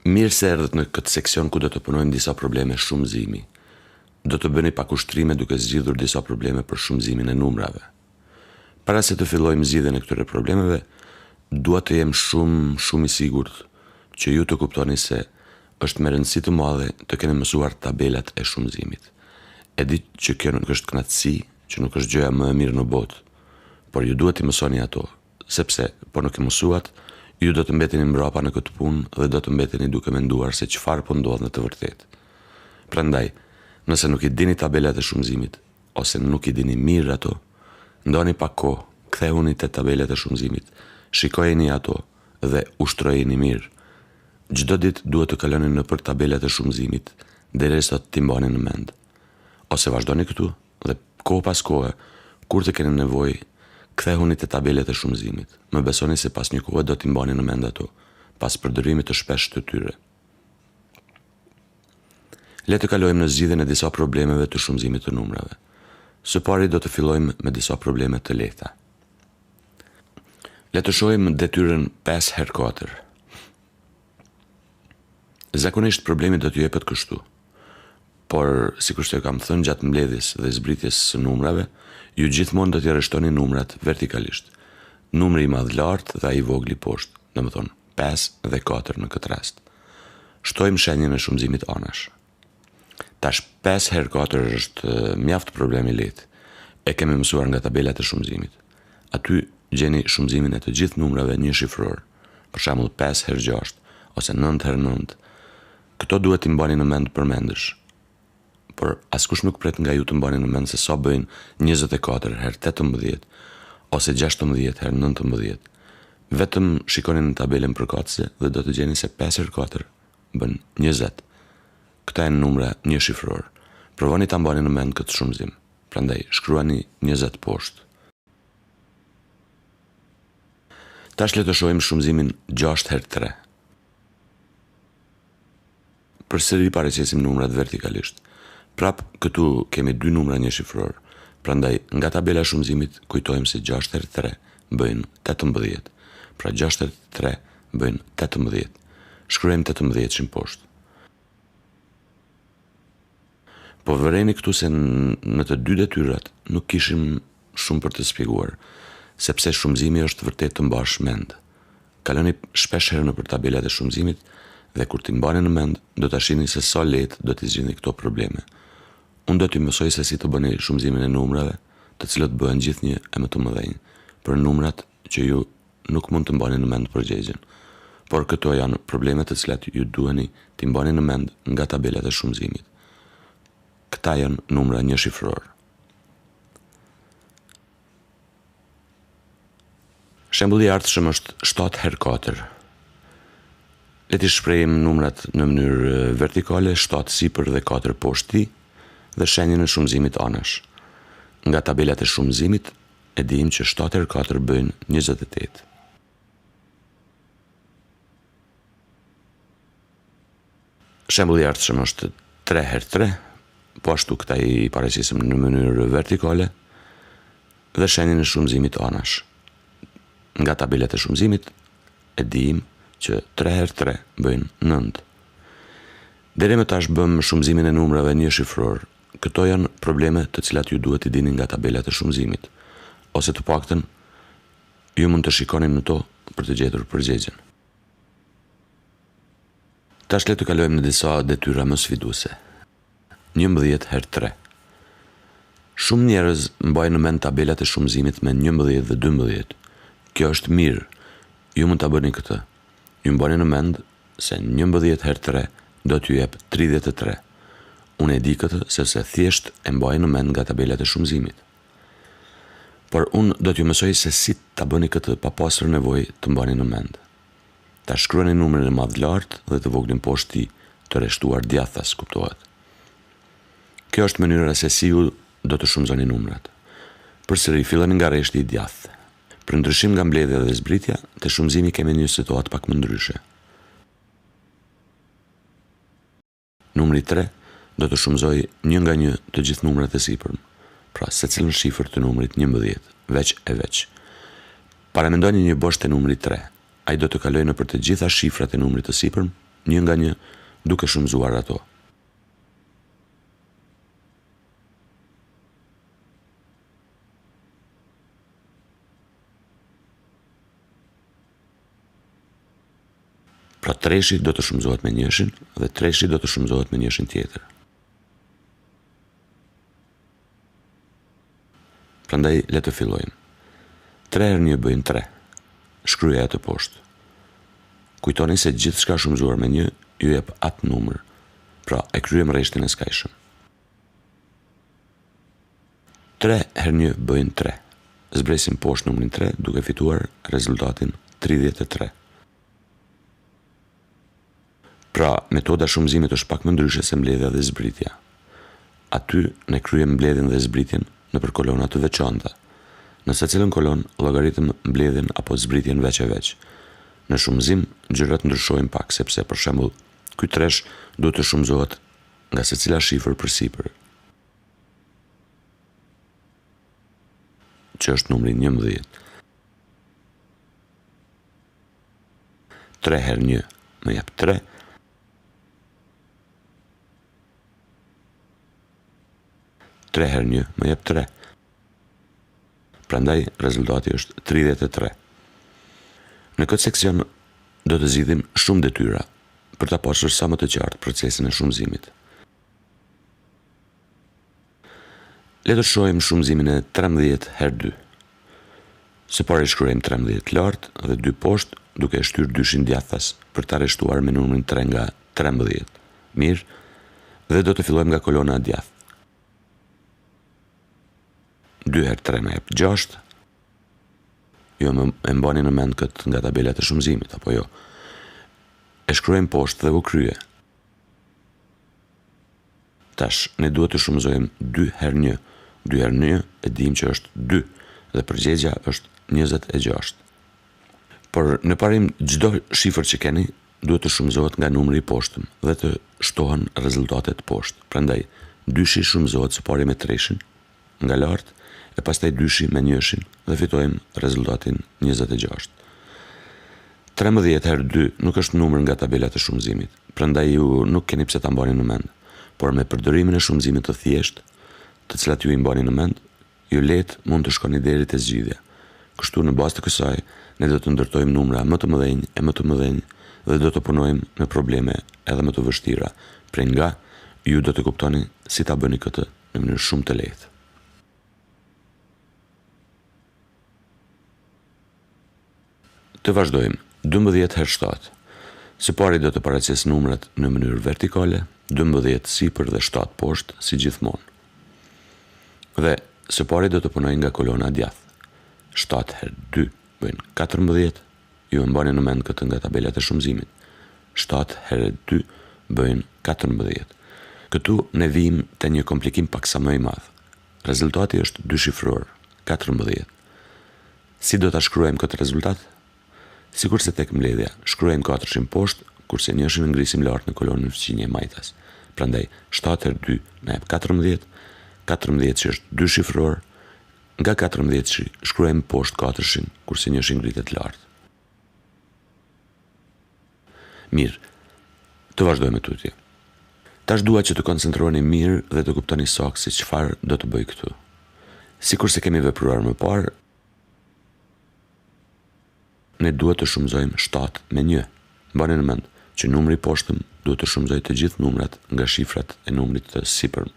Mirë se erdhët në këtë seksion ku do të punojmë disa probleme shumëzimi. Do të bëni pak ushtrime duke zgjidhur disa probleme për shumëzimin e numrave. Para se të fillojmë zgjidhjen e këtyre problemeve, dua të jem shumë i sigurt që ju të kuptoni se është me rëndësi të madhe të keni mësuar tabelat e shumëzimit. E di që kjo nuk është kënaqësi, që nuk është gjëja më e mirë në botë, por ju duhet të mësoni ato, sepse po nuk e mësuat, ju do të mbeteni mbrapa në këtë punë dhe do të mbeteni duke menduar se çfarë po ndodh në të vërtetë. Prandaj, nëse nuk i dini tabelat e shumëzimit ose nuk i dini mirë ato, ndoni pak kohë, kthehuni te tabelat e shumëzimit, shikojeni ato dhe ushtrojeni mirë. Çdo ditë duhet të kaloni nëpër tabelat e shumëzimit derisa t'i mbani në mend. Ose vazhdoni këtu dhe kohë pas kohe, kur të keni nevojë, kthehuni te tabelat e shumëzimit. Më besoni se pas një kohe do t'i mbani në mend ato, pas përdorimit të shpeshtë të tyre. Le të kalojmë në zgjidhjen e disa problemeve të shumëzimit të numrave. Së pari do të fillojmë me disa probleme të lehta. Le të shohim detyrën 5x4. Zakonisht problemi do t'ju jepet kështu. Por, sikur që kam thënë gjatë mbledhjes dhe zbritjes së numrave, ju gjithmonë do t'i rreshtoni numrat vertikalisht. Numri i madh lart dhe ai i vogël poshtë, domethënë 5 dhe 4 në këtë rast. Shtojmë shenjën e shumëzimit anash. Tash 5 herë 4 është mjaft problem i lehtë. E kemi mësuar nga tabelat e shumëzimit. Aty gjeni shumëzimin e të gjithë numrave një shifror. Për shembull 5 herë 6 ose 9 herë 9. Këto duhet t'i mbani në mend përmendësh. Por askush nuk pret nga ju të mbani në mend se sa bëjnë 24 herë 18 ose 16 herë 19. Vetëm shikoni në tabelën përkatëse dhe do të gjeni se 5 herë 4 bën 20. Këta janë numra një shifror. Provoni ta mbani në mend këtë shumëzim. Prandaj shkruani 20 poshtë. Tash le të shohim shumëzimin 6 herë 3. Përsëri paraqesim numrat vertikalisht. Prap këtu kemi dy numra një shifror. Prandaj nga tabela e shumëzimit kujtojmë se 6 herë 3 bëjnë 18. Pra 6 herë 3 bëjnë 18. Shkruajmë 18 poshtë. Po vëreni këtu se në të dy detyrat nuk kishim shumë për të shpjeguar, sepse shumëzimi është vërtet të mbash mend. Kaloni shpesh herë nëpër tabelat e shumëzimit dhe kur t'i mbani në mend, do ta shihni se sa lehtë do t'i zgjidhni këto probleme. Unë do t'i mësoj se si të bëni shumëzimin e numrave, të cilët bëhen gjithnjë e më të mëdhenj, për numrat që ju nuk mund të mbani në mend përgjigjen. Por këto janë problemet të cilat ju duheni t'i mbani në mend nga tabelat e shumëzimit. Këta janë numra një shifror. Shembulli i ardhshëm është 7 herë 4. Le t'i shprehim numrat në mënyrë vertikale, 7 sipër dhe 4 poshtë dhe shenjën e shumëzimit anash. Nga tabelat e shumëzimit e dijmë që 7 herë 4 bëjnë 28. Shembulli i ardhshëm është 3 herë 3. Po ashtu këta i paraqesim në mënyrë vertikale dhe shenjën e shumëzimit anash. Nga tabelat e shumëzimit e dijmë që 3 herë 3 bëjnë 9. Deri më tash bëm shumëzimin e numrave një shifror. Këto janë probleme të cilat ju duhet t'i dini nga tabelat e shumëzimit, ose të paktën ju mund të shikoni në to për të gjetur përgjigjen. Tash le të kalojmë në disa detyra më sfiduese. 11 herë 3. Shumë njerëz mbajnë në mend tabelat e shumëzimit me 11 dhe 12. Kjo është mirë. Ju mund ta bëni këtë. Ju mbani në mend se 11 herë 3 do t'ju jep 33. Unë e di këtë sepse thjesht e mbaj në mend nga tabelat e shumëzimit. Por unë do t'ju mësoj se si ta bëni këtë pa pasur nevojë të mbani në mend. Ta shkruani numrin e madh lart dhe të voglin poshtë të rreshtuar djathtas, kuptohet. Kjo është mënyra se si ju do të shumëzoni numrat. Përsëri filloni nga rreshti i djathtë. Për ndryshim nga mbledhja dhe zbritja, te shumëzimi kemi një situatë pak më ndryshe. Numri 3 do të shumëzoj një nga një të gjithë numrat e sipërm, pra secilën shifër të numrit 11, veç e veç. Paramendoni një bosh të numrit 3. Ai do të kalojë nëpër të gjitha shifrat e numrit të sipërm një nga një duke shumëzuar ato. Pra treshi do të shumëzohet me njëshin dhe treshi do të shumëzohet me njëshin tjetër. Prandaj le të fillojmë. 3 herë 1 bëjnë 3. Shkruaja atë poshtë. Kujtoni se gjithë shka shumëzuar me 1 ju jep atë numër. Pra e kryem rreshtin e skajshëm. 3 herë 1 bëjnë 3. Zbresim poshtë numrin 3 duke fituar rezultatin 33. Pra, metoda shumëzimit është pak më ndryshe se mbledhja dhe zbritja. Aty ne kryem mbledhjen dhe zbritjen nëpër kolona të veçanta. Në secilën kolon llogaritëm mbledhjen apo zbritjen veç e veç. Në shumëzim gjërat ndryshojnë pak sepse për shembull ky tresh duhet të shumëzohet nga secila shifër përsipër. Që është numri 11. 3 herë 1 më jep 3. 3 herë 1 më jep 3. Prandaj rezultati është 33. Në këtë seksion do të zgjidhim shumë detyra për ta pasur sa më të qartë procesin e shumëzimit. Le të shohim shumëzimin e 13 herë 2. Së pari shkruajmë 13 lart dhe 2 poshtë duke e shtyr dyshin djathtas për ta rreshtuar me numrin 3 nga 13. Mirë, dhe do të fillojmë nga kolona e djathtë. 2 herë 3 më jep 6. Jo e mbani në mend këtë nga tabelat e shumëzimit, apo jo. E shkruajmë poshtë dhe u krye. Tash, ne duhet të shumëzojmë 2 herë 1. 2 herë 1 e dim që është 2 dhe përgjegjja është 26. Por në parim çdo shifër që keni duhet të shumëzohet nga numri i poshtëm dhe të shtohen rezultatet poshtë. Prandaj, dyshi shumëzohet së pari me treshin nga lart e pastaj dyshi me njëshin dhe fitojmë rezultatin 26. 13 herë 2 nuk është numër nga tabelat e shumëzimit, prandaj ju nuk keni pse ta mbani në mend, por me përdorimin e shumëzimit të thjeshtë, të cilat ju i mbani në mend, ju lehtë mund të shkoni deri te zgjidhja. Kështu në bazë të kësaj, ne do të ndërtojmë numra më të mëdhenj e më të mëdhenj dhe do të punojmë në probleme edhe më të vështira, prej nga ju do të kuptoni si ta bëni këtë në mënyrë shumë të lehtë. Të vazhdojmë. 12 herë 7. Së pari do të paraqes numrat në mënyrë vertikale, 12 sipër dhe 7 poshtë, si gjithmonë. Dhe së pari do të punoj nga kolona djathtë. 7 herë 2 bëjnë 14. Ju e mbani në mend këtë nga tabelat e shumëzimit. 7 herë 2 bëjnë 14. Këtu ne vijmë te një komplikim paksa më i madh. Rezultati është dyshifror, 14. Si do ta shkruajmë këtë rezultat? Sikur se tek mbledhja, shkruajmë 4-shin poshtë, kurse 1-shin ngrisim lart në kolonën fëqinje majtas. Prandaj, 7 herë 2 na jep 14, 14 që është dyshifror, nga 14 shkruajmë poshtë 4-shin, kurse 1-shin ngritet lart. Mirë, të vazhdojmë tutje. Tash dua që të koncentroheni mirë dhe të kuptoni saktë se çfarë do të bëj këtu. Sikur se kemi vepruar më parë, ne duhet të shumëzojmë 7 me 1. Mbani në mend që numri i poshtëm duhet të shumëzojë të gjithë numrat nga shifrat e numrit të sipërm.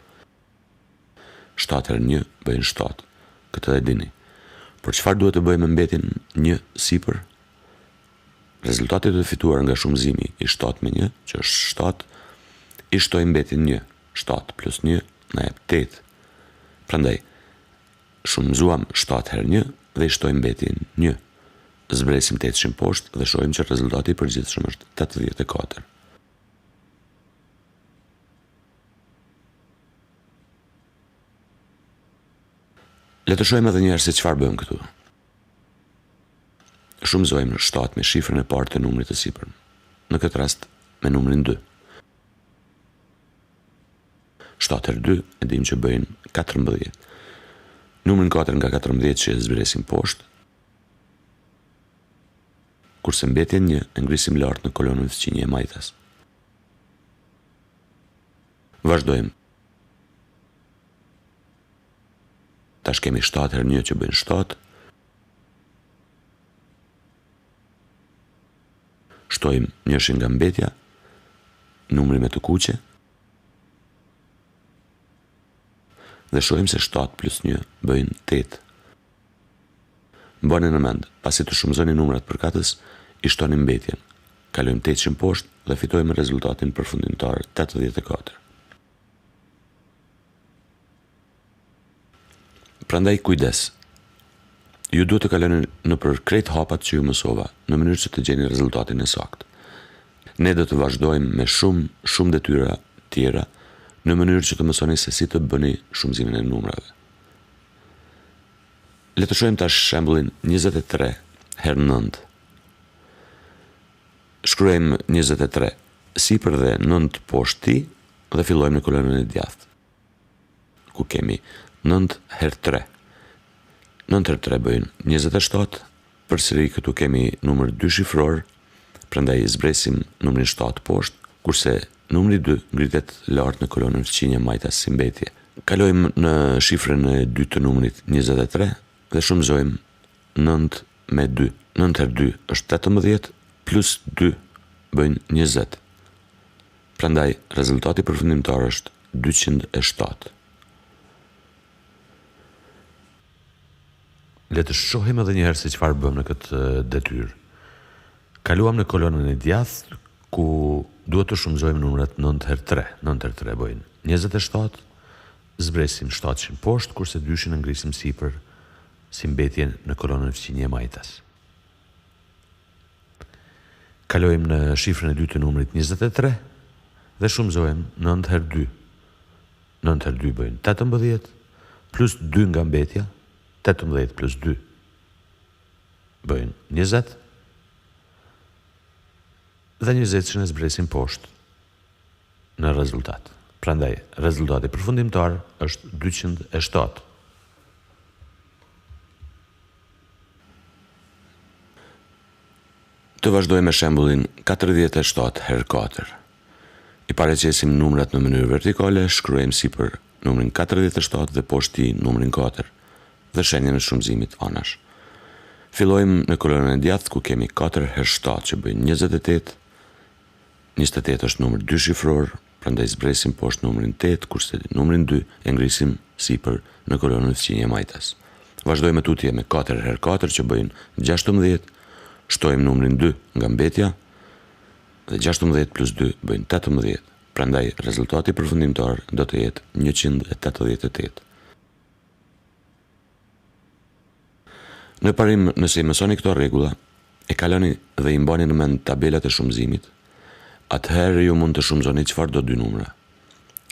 7 herë 1 bëjnë 7. Këtë e dini. Por çfarë duhet të bëjmë me mbetin 1 sipër? Rezultati të fituar nga shumëzimi i 7 me 1, që është 7, i shtojmë mbetin 1. 7 plus 1 na jep 8. Prandaj, shumëzuam 7 herë 1 dhe i shtojmë mbetin 1. Zbresim 8-shin poshtë dhe shohim që rezultati i përgjithshëm është 84. Le të shohim edhe një herë se çfarë bëjmë këtu. Shumëzojmë 7 me shifrën e parë të numrit të sipërm. Në këtë rast me numrin 2. 7 herë 2 e dim që bëjnë 14. Numrin 4 nga 14 që e zbresim poshtë, kurse mbetjen 1 e ngrisim lart në kolonën fëqinje e majtas. Vazhdojmë. Tash kemi 7 herë 1 që bëjnë 7. Shtojmë njëshin nga mbetja, numri me të kuqe, dhe shojmë se 7 plus 1 bëjnë 8. Mbani në mend, pasi të shumëzoni numrat përkatës, i shtoni mbetjen. Kalojmë 800 poshtë dhe fitojmë rezultatin përfundimtar 84. Prandaj kujdes. Ju duhet të kaloni në për krejt hapat që ju mësova, në mënyrë që të gjeni rezultatin e saktë. Ne do të vazhdojmë me shumë detyra tjera, në mënyrë që të mësoni se si të bëni shumëzimin e numrave. Le të shohim tash shembullin 23 herë 9. Shkruajmë 23 sipër dhe 9 poshtë ti dhe fillojmë në kolonën e djathtë, ku kemi 9 herë 3. 9 herë 3 bëjnë 27, përsëri këtu kemi numër 2 shifror, prandaj zbresim numrin 7 poshtë, kurse numri 2 ngritet lart në kolonën fëqinje majtas si mbetje. Kalojmë në shifrën e 2 të numrit 23 dhe shumëzojmë 9 me 2. 9 herë 2 është 18, plus 2 bëjnë 20. Prandaj rezultati përfundimtar është 207. Le të shohim edhe njëherë se çfarë bëm në këtë detyrë. Kaluam në kolonën e djathtë, ku duhet të shumëzojmë numrat 9 herë 3. 9 herë 3 bëjnë 27, zbresim 700 poshtë, kurse 2-shin e ngrisim sipër si mbetje në kolonën fëqinje majtas. Kalojmë në shifrën e 2 të numrit 23 dhe shumëzojmë 9 herë 2. 9 herë 2 bëjnë 18, plus 2 nga mbetja, 18 plus 2 bëjnë 20, dhe 20 që në zbresim poshtë në rezultat. Prandaj, rezultati përfundimtar është 207. Të vazhdojmë me shembullin 47 herë 4. I paraqesim numrat në mënyrë vertikale, shkruajmë sipër numrin 47 dhe poshtë numrin 4 dhe shenjën e shumëzimit anash. Fillojmë në kolonën e djathtë ku kemi 4 herë 7 që bëjnë 28. 28 është numër 2 shifror, prandaj zbresim poshtë numrin 8, kurse numrin 2 e ngrisim sipër në kolonën fëqinje majtas. Vazhdojmë tutje me 4 herë 4 që bëjnë 16. Shtojmë numrin 2 nga mbetja dhe 16 plus 2 bëjnë 18. Prandaj rezultati përfundimtar do të jetë 188. Në parim, nëse i mësoni këto rregulla, e kaloni dhe i mbani në mend tabelat e shumëzimit, atëherë ju mund të shumëzoni çfarë do dy numra.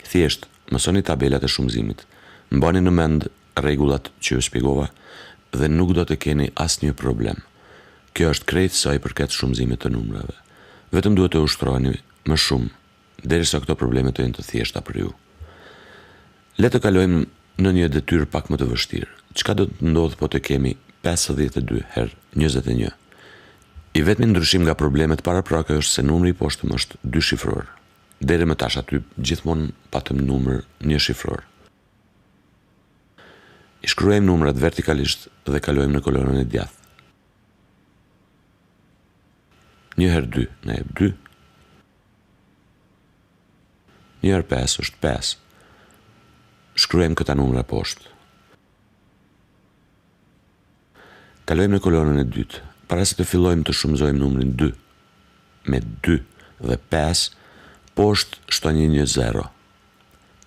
Thjesht, mësoni tabelat e shumëzimit, mbani në mend rregullat që ju shpjegova dhe nuk do të keni asnjë problem. Kjo është krejt sa i përket shumëzimit të numrave. Vetëm duhet të ushtroni më shumë, derisa këto probleme të jenë të thjeshta për ju. Le të kalojmë në një detyrë pak më të vështirë. Çka do të ndodhë po të kemi 52 herë 21? I vetmi ndryshim nga problemet paraprake është se numri i poshtëm është 2 shifror. Deri më tash aty gjithmonë patëm numër 1 shifror. I shkruajmë numrat vertikalisht dhe kalojmë në kolonën e djathtë. 1 herë 2 na jep 2. 1 herë 5 është 5. Shkruajmë këta numra poshtë. Kalojmë në kolonën e dytë. Para se të fillojmë të shumëzojmë numrin 2 me 2 dhe 5, poshtë shtoni një 0.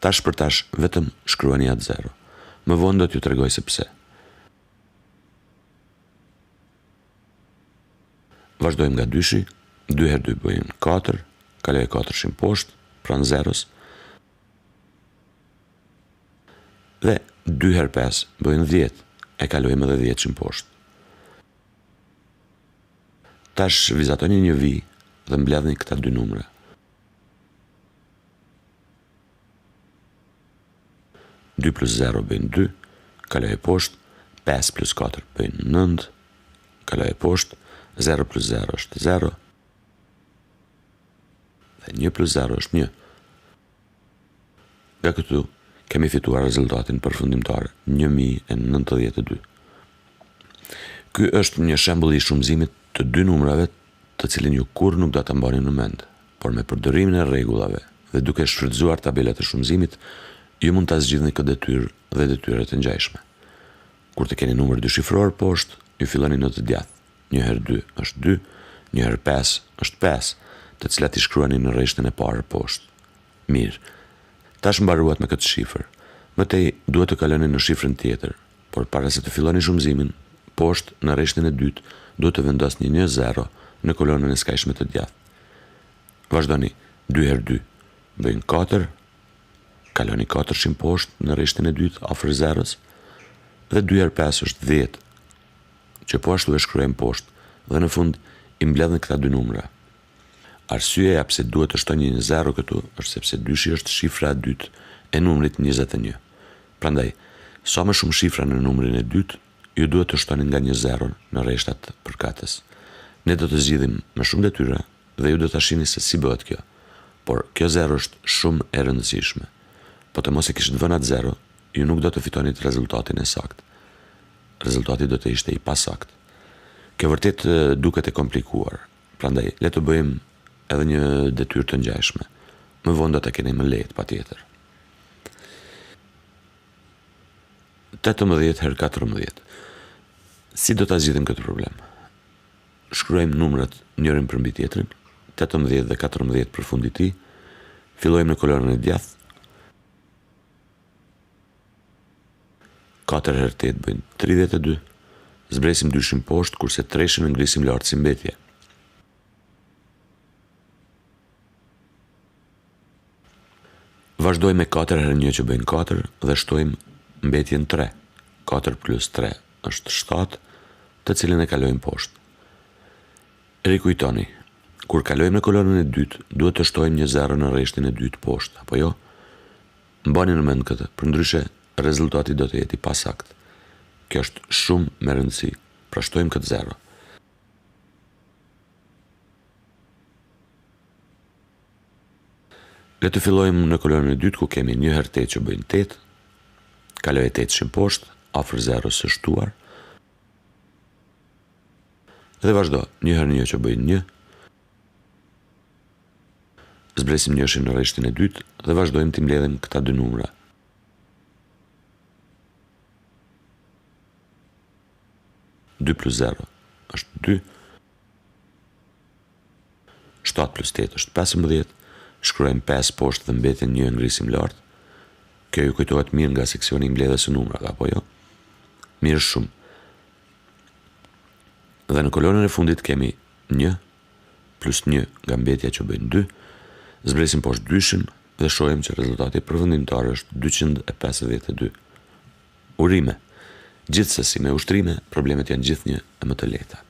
Tash për tash vetëm shkruani atë 0. Më vonë do t'ju tregoj se pse. Vazhdojmë nga 2-shi, 2 herë 2 bëjnë 4, kaloj 4-shin poshtë, pranë 0-s, dhe 2 herë 5 bëjnë 10, e kalojmë edhe 10-shin poshtë. Tash vizatoni një vi dhe mbledhni këta dy numra. 2 plus 0 bëjnë 2, kaloj e poshtë, 5 plus 4 bëjnë 9, kaloj e poshtë, 0 plus 0 është 0, dhe 1 plus 0 është 1. Nga këtu kemi fituar rezultatin përfundimtar 1092. Ky është një shembull I shumëzimit të dy numrave të cilin ju kur nuk do ta mbani në mend, por me përdorimin e rregullave dhe duke shfrytzuar tabelat e shumëzimit, ju mund ta zgjidhni këtë detyrë dhe detyra të ngjashme. Kur të keni numër dyshifror poshtë, ju filloni në të djathtë. 1 herë 2 është 2, 1 herë 5 është 5, të cilat I shkruani në rreshtën e parë poshtë. Mirë. Tash mbaruat me këtë shifër. Mëtej duhet të kaloni në shifrën tjetër, por para se të filloni shumëzimin, poshtë në rreshtën e dytë duhet të vendosni një 0 në kolonën e skajshme të djathtë. Vazhdoni 2 herë 2 bëjnë 4, kaloni 4 poshtë në rreshtën e dytë afër 0-s, dhe 2 herë 5 është 10, që po ashtu e shkruajmë poshtë, dhe në fund I mbledhni këta dy numra. Arsyeja pse duhet të shtojnë një 0 këtu është sepse dyshi është shifra e dytë e numrit 21. Prandaj, sa më shumë shifra në numrin e dytë, ju duhet të shtoni nga një 0 në rreshtat përkatës. Ne do të zgjidhim me shumë detyra dhe ju do ta shihni se si bëhet kjo. Por kjo 0 është shumë e rëndësishme. Po të mos e kishit vënë atë 0, ju nuk do të fitonit rezultatin e saktë. Rezultati do të ishte I pasakt. Kjo vërtet duket e komplikuar. Prandaj, le të bëjmë edhe një detyrë të ngjashme. Më vonë do të keni më lehtë patjetër. 18 herë 14. Si do ta zgjidhim këtë problem? Shkruajmë numrat njërin përmbi tjetrin, 18 dhe 14 përfund I tij. Fillojmë në kolonën e djathtë. 4 herë 8 bëjnë 32. Zbresim dyshin poshtë, kurse 3-shin e ngrisim lart si mbetje. Vazhdojmë me 4 herë 1 që bëjnë 4 dhe shtojmë mbetjen 3. 4 plus 3 është 7, të cilën e kalojmë poshtë. Rikujtoni, kur kalojmë në kolonën e dytë, duhet të shtojmë një 0 në rreshtin e dytë poshtë, apo jo? Mbani në mend këtë, përndryshe rezultati do të jetë I pasakt. Kjo është shumë me rëndësi, pra shtojmë këtë 0. Le të fillojmë në kolonën e dytë ku kemi 1 herë 8 që bëjnë 8, kaloj 8-shin poshtë, afër 0-s së shtuar, dhe vazhdo 1 herë 1 që bëjnë 1, zbresim 1-shin në rreshtin e dytë dhe vazhdojmë të mbledhim këta dy numra. Dy plus 0 është 2, 7 plus 8 është 15, shkruajmë 5 poshtë dhe mbetjen 1 ngrisim lart. Kjo ju kujtohet mirë nga seksioni I mbledhjes së numrave, apo jo? Mirë shumë. Dhe në kolonën e fundit kemi 1 plus 1 nga mbetja që bëjnë 2, zbresim poshtë dyshin dhe shohim që rezultati përfundimtar është 252. Urime. Gjithsesi me ushtrime, problemet janë gjithnjë e më të lehta.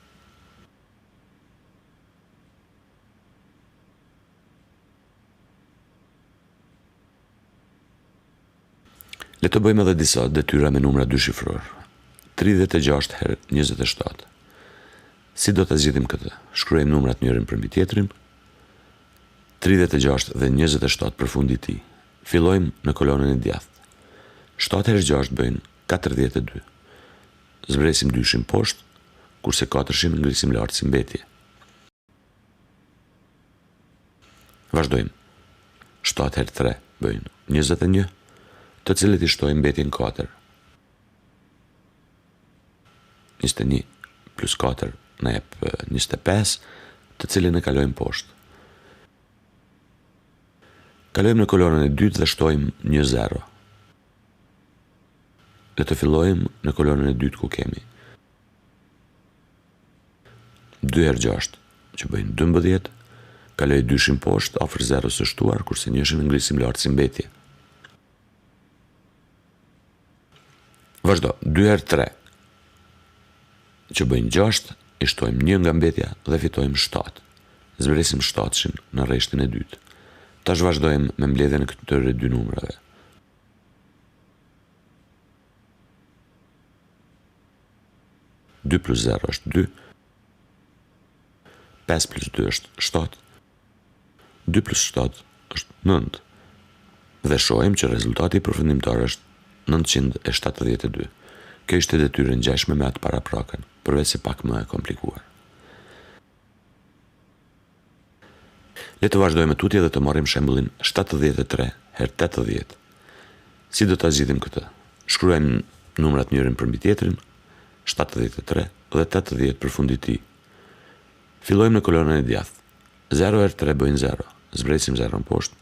Le të bëjmë edhe disa detyra me numra dyshifror. 36 herë 27. Si do të zgjidhim këtë? Shkruajmë numrat njërin përmbi tjetrin. 36 dhe 27 përfund I tij. Fillojmë në kolonën e djathtë. 7 herë 6 bëjnë 42. Zbresim dyshin poshtë, kurse 4-shin ngrisim lart si mbetje. Vazhdojmë. 7 herë 3 bëjnë 21, të cilët I shtojmë mbetjen 4. 21 plus 4 na jep 25, të cilën e kalojmë poshtë. Kalojmë në kolonën e dytë dhe shtojmë një 0. Le të fillojmë në kolonën e dytë ku kemi 2 herë 6 që bëjnë 12, kaloj dyshin poshtë afër 0-s së shtuar, kurse 1-shin ngrisim lart si mbetje. Vazhdo 2 herë 3 që bëjnë 6, I shtojmë 1 nga mbetja dhe fitojmë 7. Zbresim 7-shin në rreshtin e dytë. Tash vazhdojmë me mbledhjen e këtyre dy numrave. Dy plus 0 është 2, 5 plus 2 është 7, 2 plus 7 është 9. Dhe shohim që rezultati përfundimtar është 972. Kjo ishte detyrë ngjashme me atë paraprakën, përveç se pak më e komplikuar. Le të vazhdojmë tutje dhe të marrim shembullin 73 herë 80. Si do ta zgjidhim këtë? Shkruajmë numrat njërin përmbi tjetrin, 73 dhe 80 përfundit të tij. Fillojmë në kolonën e djathtë. 0 herë 3 bëjnë 0. Zbresim 0 në poshtë.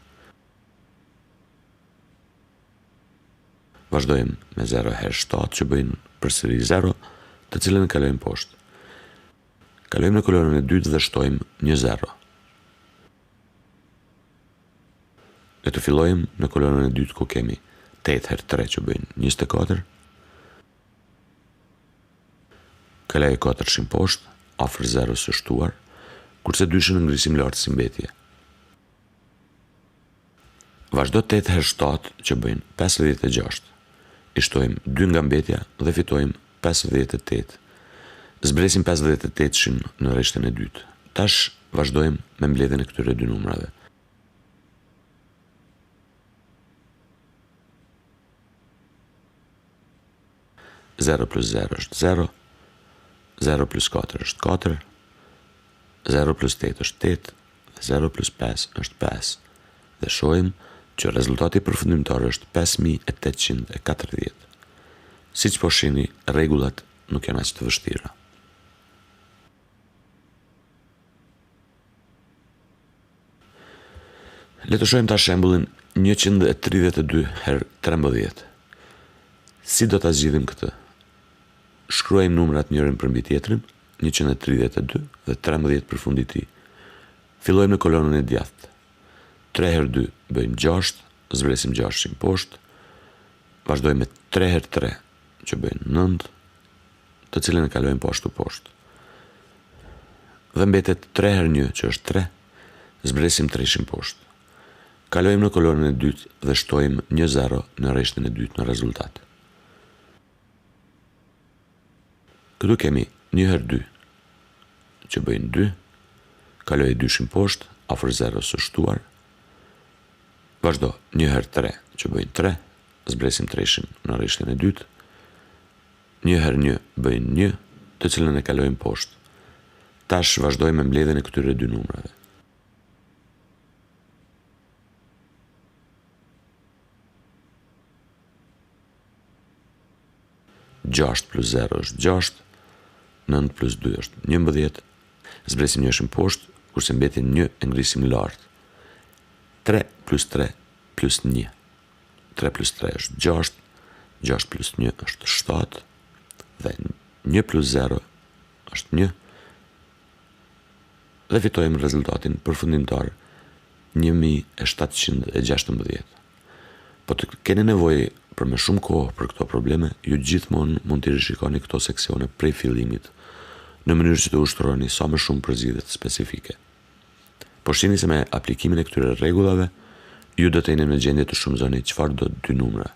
Vazhdojmë me 0 herë 7 që bëjnë përsëri 0, të cilën e kalojmë poshtë. Kalojmë në kolonën e dytë dhe shtojmë një 0. Le të fillojmë në kolonën e dytë ku kemi 8 herë 3 që bëjnë 24. Kaloj 4 poshtë, afër 0 së shtuar, kurse 2 ngrisim lart si mbetje. Vazhdo 8 herë 7 që bëjnë 56. I shtojmë 2 nga mbetja dhe fitojmë 58. Zbresim 58-shin në rreshtën e dytë. Tash vazhdojmë me mbledhjen e këtyre dy numrave. Zero plus 0 është 0, 0 plus 4 është 4, 0 plus 8 është 8, dhe 0 plus 5 është 5. Dhe shohim që rezultati përfundimtar është 5840. Siç po shihni, rregullat nuk janë aq të vështira. Le të shohim tash shembullin 132 herë 13. Si do ta zgjidhim këtë? Shkruajmë numrat njërin përmbi tjetrin, 132 dhe 13 përfundit të tij. Fillojmë në kolonën e djathtë. 3 herë 2 bëjmë 6, zbresim 6 poshtë. Vazhdojmë me 3 herë 3 që bëjnë 9, të cilën e kalojmë poshtë poshtë. Dhe mbetet 3 herë 1 që është 3, zbresim 3 poshtë. Kalojmë në kolonën e dytë dhe shtojmë një 0 në rreshtën e dytë në rezultat. Këtu kemi 1 herë 2 që bëjnë 2, kaloj 2 poshtë, afër 0 së shtuar. Vazhdo 1 herë 3 që bëjnë 3, zbresim 3 në rreshtën e dytë. 1 herë 1 bëjnë 1, të cilën e kalojmë poshtë. Tash vazhdojmë me mbledhjen e këtyre dy numrave. Gjasht plus 0 është 6, 9 plus 2 është 11, zbresim 1 poshtë, kurse mbetin 1 e ngrisim lart. 3 plus 3 plus 1. 3 plus 3 është 6, 6 plus 1 është 7, dhe 1 plus 0 është 1, dhe fitojmë rezultatin përfundimtar 1716. Po të keni nevojë për më shumë kohë për këto probleme, ju gjithmonë mund të rishikoni këto seksione prej fillimit, në mënyrë që të ushtroni sa më shumë përzgjedhjet specifike. Po shihni se me aplikimin e këtyre rregullave, ju do të jeni në gjendje të shumëzoni çfarë do dy numra.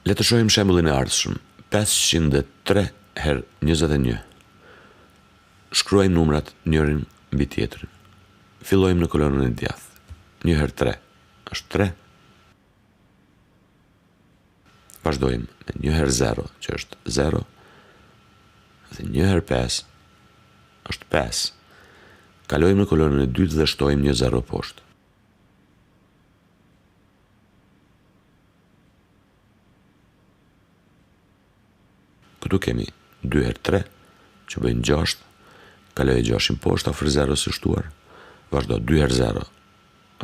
Le të shohim shembullin e ardhshëm. 503 herë 21. Shkruajmë numrat njërin mbi tjetrin. Fillojmë në kolonën e djathtë. 1 herë 3 është 3. Vazhdojmë me 1 herë 0 që është 0, dhe 1 herë 5 është 5. Kalojmë në kolonën e dytë dhe shtojmë një 0 poshtë. Këtu kemi 2 herë 3 që bëjnë 6, kaloj 6 poshtë afër 0 së shtuar. Vazhdo 2 herë 0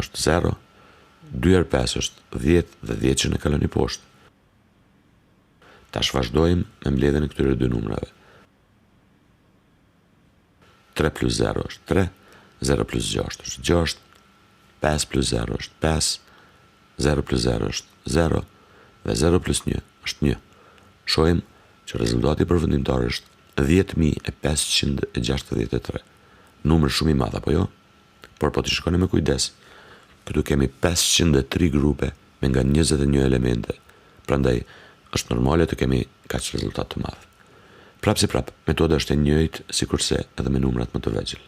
është 0, 2 herë 5 është 10 dhe 10 që në kaloni poshtë. Tash vazhdojmë me mbledhjen e këtyre dy numrave. 3 plus 0 është 3, 0 plus 6 është 6, 5 plus 0 është 5, 0 plus 0 është 0, dhe 0 plus 1 është 1. Shohim që rezultati përfundimtar është 10.563. Numër shumë i madh, apo jo? Por po të shikoni me kujdes, këtu kemi 503 grupe me nga 21 elemente, prandaj është normale të kemi kaq rezultat të madh. Prapë si prapë, metoda është e njëjtë sikurse edhe me numrat më të vegjël.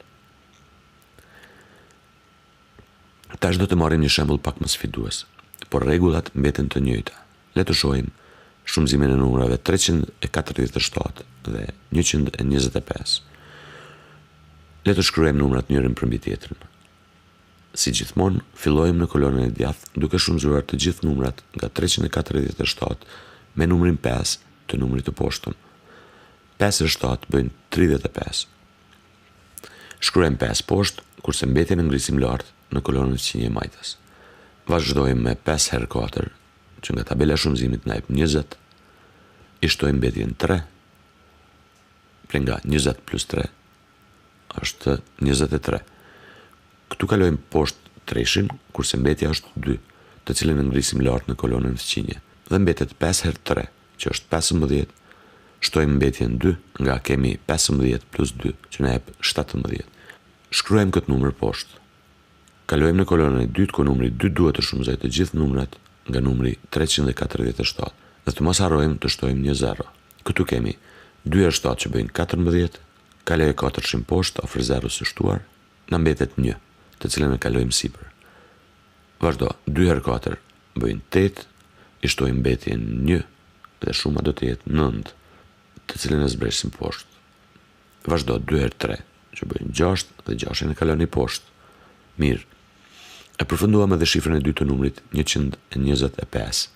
Tash do të marrim një shembull pak më sfidues, por rregullat mbeten të njëjta. Le të shohim shumëzimin e numrave 347 dhe 125. Le të shkruajmë numrat njërin përmbi tjetrin. Si gjithmonë, fillojmë në kolonën e djathtë duke shumëzuar të gjithë numrat nga 347 me numrin 5 të numrit të poshtëm. 5 e 7 bëjnë 35. Shkruajmë 5 poshtë, kurse mbetjen e ngrisim lart në kolonën sinje majtas. Vazhdojmë me 5 herë 4, që nga tabela shumëzimit na jep 20, i shtojmë mbetjen 3, pra nga 20 plus 3 është 23. Këtu kalojmë poshtë 3-shin, kurse mbetja është 2, të cilën e ngrisim lart në kolonën fëqinje, dhe mbetet 5 herë 3, që është 15, shtojmë mbetjen 2, nga kemi 15 plus 2, që na jep 17. Shkruajmë këtë numër poshtë. Kalojmë në kolonën e dytë, ku numri 2 duhet të shumëzojë të gjithë numrat nga numri 347, dhe të mos harrojmë të shtojmë një 0. Këtu kemi 2 e 7 që bëjnë 14, kaloj e 4-shin poshtë, afër 0 së shtuar, na mbetet 1, të cilën e kalojmë sipër. Vazhdo, 2 herë 4 bëjnë 8, i shtojmë mbetjen 1, dhe shuma do të jetë 9, të cilën e zbresim poshtë. Vazhdo, 2 herë 3, që bëjnë 6, dhe 6-in e kaloni poshtë. Mirë, e përfunduam edhe shifrën e dytë të numrit 125.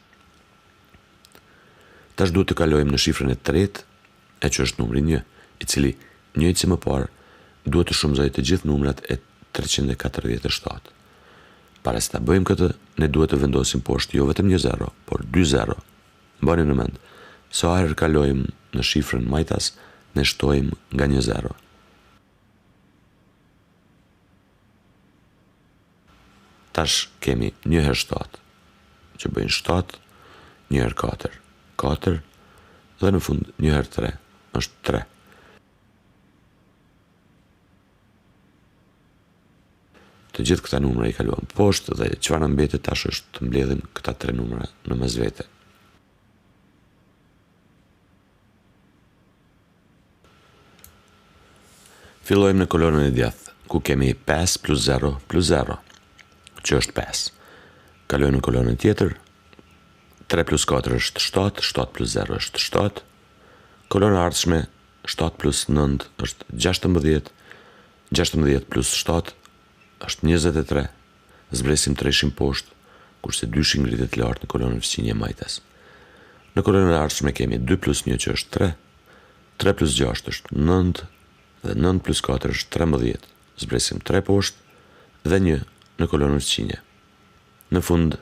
Tash duhet të kalojmë në shifrën e tretë, e që është numri 1, i cili njëjtë si më parë duhet të shumëzojë të gjithë numrat e 347. Para se ta bëjmë këtë, ne duhet të vendosim poshtë jo vetëm një 0, por 2 0. Mbani në mend, sa herë kalojmë në shifrën majtas, ne shtojmë nga një 0. Tash kemi 1 herë 7, që bëjnë 7, 1 herë 4, 4, dhe në fund 1 herë 3, është 3. Të gjithë këta numra i kaluam poshtë dhe çfarë na mbetet tash është të mbledhim këta 3 numra në mesvete. Fillojmë në kolonën e djathtë, ku kemi 5 plus 0 plus 0, që është 5. Kalojmë në kolonën tjetër, 3 plus 4 është 7, 7 plus 0 është 7, kolona ardhshme 7 plus 9 është 16, 16 plus 7 është 23, zbresim 3-shin poshtë, kurse 2-shin ngritet lart në kolonën fëqinje majtas. Në kolonën ardhshme kemi 2 plus 1 që është 3, 3 plus 6 është 9, dhe 9 plus 4 është 13, zbresim 3 poshtë dhe 1 në kolonën fëqinje. Në fund,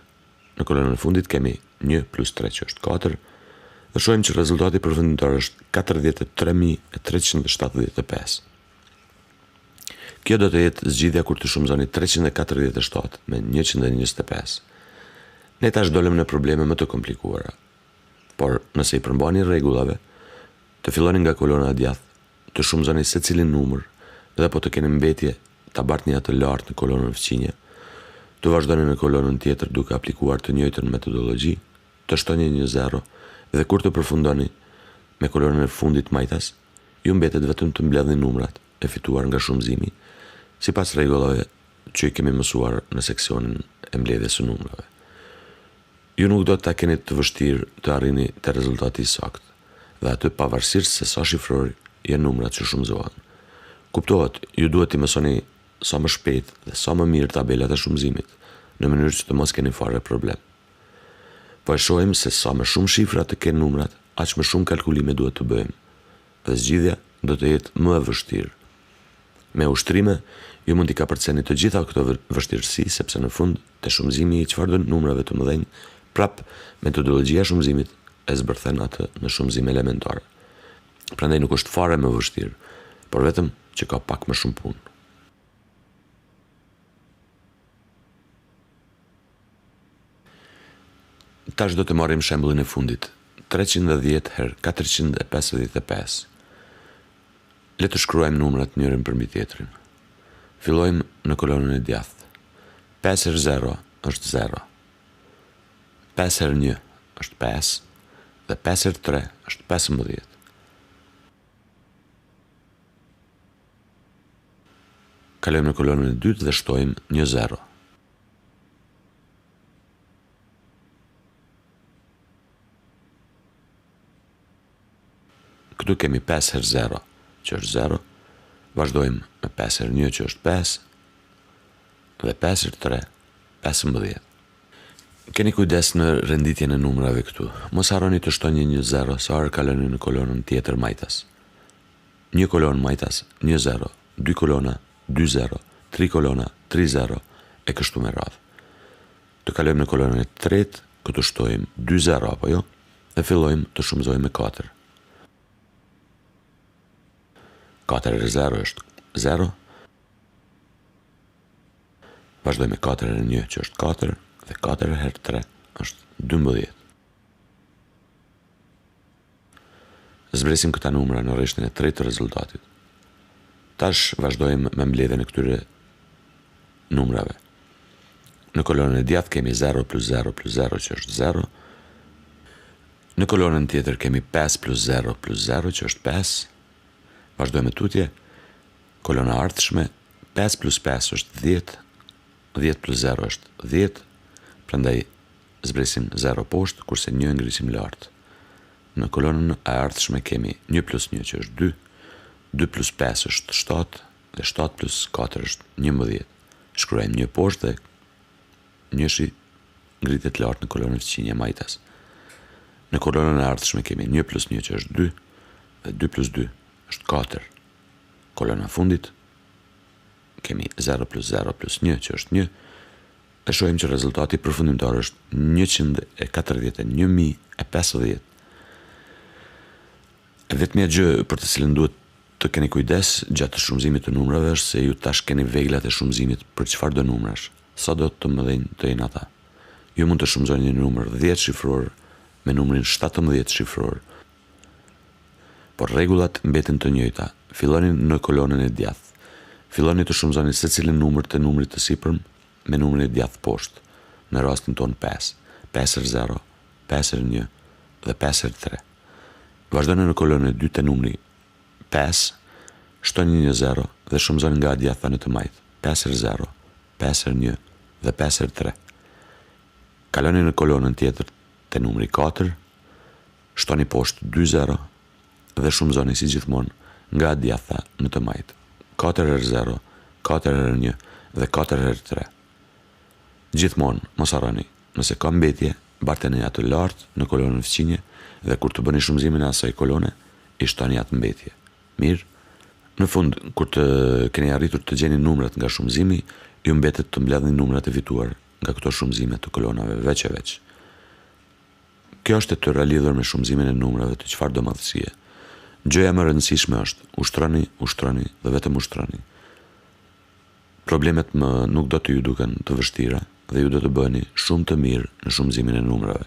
në kolonën e fundit kemi 1 plus 3 që është 4, dhe shohim që rezultati përfundimtar është 43.375. Kjo do të jetë zgjidhja kur të shumëzoni 347 me 125. Ne tash dolëm në probleme më të komplikuara, por nëse i përmbani rregullave, të filloni nga kolona e djathtë, të shumëzoni secilin numër dhe po të keni mbetje ta bartni atë lart në kolonën fëqinje, të vazhdoni në kolonën tjetër duke aplikuar të njëjtën metodologji, të shtoni një 0 dhe kur të përfundoni me kolonën e fundit majtas, ju mbetet vetëm të mbledhni numrat e fituar nga shumëzimi, sipas rregullave që i kemi mësuar në seksionin e mbledhjes së numrave. Ju nuk do të ta keni të vështirë të arrini te rezultati i saktë, dhe aty pavarësisht se sa shifror janë numrat që shumëzohen. Kuptohet, ju duhet të mësoni sa më shpejt dhe sa më mirë tabelat e shumëzimit, në mënyrë që të mos keni fare problem. Po e shohim se sa më shumë shifra të kenë numrat, aq më shumë kalkulime duhet të bëjmë, dhe zgjidhja do të jetë më e vështirë. Me ushtrime, ju mund t'i kapërceni të gjitha këto vështirësi, sepse në fund te shumëzimi i çfarëdo numrave të mëdhenj, prap metodologjia e shumëzimit e zbërthen atë në shumëzim elementar. Prandaj nuk është fare më vështirë, por vetëm që ka pak më shumë punë. Tash do të marrim shembullin e fundit, 310 herë 455. Le të shkruajmë numrat njërin përmbi tjetrin. Fillojmë në kolonën e djathtë. 5 herë 0 është 0. 5 herë 1 është 5 dhe 5 herë 3 është 15. Kalojmë në kolonën e dytë dhe shtojmë një 0. Këtu kemi 5 herë 0, që është 0, vazhdojmë me 5 herë 1, që është 5, dhe 5 herë 3, 15. Keni kujdes në renditjen e numrave këtu. Mos harroni të shtonjë një 0 sa herë kaloni në kolonën tjetër majtas. Një kolonë majtas, 1 0, 2 kolona, 2 0, 3 kolona, 3 0, e kështu me radhë. Të kalojmë në kolonën e tretë, këtu shtojmë 2 0, apo jo, dhe fillojmë të shumëzojmë me 4. 4 herë 0 është 0, vazhdojmë me 4 herë 1, që është 4, dhe 4 herë 3 është 12. Zbresim këta numra në rreshtën e tretë të rezultatit. Tash vazhdojmë me mbledhjen e këtyre numrave. Në kolonën e djathtë kemi 0 plus 0 plus 0, që është 0. Në kolonën tjetër kemi 5 plus 0 plus 0, që është 5. Vazhdojmë me tutje. Kolona ardhshme, 5 plus 5 është 10, 10 plus 0 është 10, prandaj zbresim 0 poshtë, kurse 1 ngrisim lartë. Në kolonën e ardhshme kemi 1 plus 1, që është 2, 2 plus 5 është 7, dhe 7 plus 4 është 11. Shkruajmë 1 poshtë dhe 1 ngritet lartë në kolonën fëqinje majtas. Në kolonën e ardhshme kemi 1 plus 1, që është 2, dhe 2 plus 2 është 4. Kolona fundit kemi 0 plus 0 plus 1, që është 1, e shohim që rezultati përfundimtar është 141.050. Vetmja gjë për të cilën duhet të keni kujdes gjatë shumëzimit të numrave është se ju tash keni veglat e shumëzimit për çfarë do numrash, sa do të mëdhenj të jenë ata. Ju mund të shumëzoni një numër 10 shifror me numrin 17 shifror, por rregullat mbeten të njëjta. Filloni në kolonën e djathtë. Filloni të shumëzoni secilin numër të numrit të sipërm me numrin e djathtë poshtë. Në rastin ton 5, 5 herë 0, 5 herë 1 dhe 5 herë 3. Vazhdoni në kolonën e dytë të numri 5, shtoni një 0 dhe shumëzoni nga e djathta në të majtë. 5 herë 0, 5 herë 1 dhe 5 herë 3. Kaloni në kolonën tjetër të numri 4, shtoni poshtë 2 0 dhe shumëzoni si gjithmonë nga e djathta në të majtë. 4 herë 0, 4 herë 1 dhe 4 herë 3. Gjithmonë, mos harroni, nëse ka mbetje, barteni atë lartë në kolonën fëqinje dhe kur të bëni shumëzimin e asaj kolone, i shtoni atë mbetje. Mirë, në fund, kur të keni arritur të gjeni numrat nga shumëzimi, ju mbetet të mbledhni numrat e fituar nga këto shumëzime të kolonave veç e veç. Kjo është e tëra lidhur me shumëzimin e numrave të çfarëdo madhësie. Gjëja më e rëndësishme është ushtroni dhe vetëm ushtroni. Problemet nuk do të ju duken të vështira dhe ju do të bëni shumë të mirë në shumëzimin e numrave.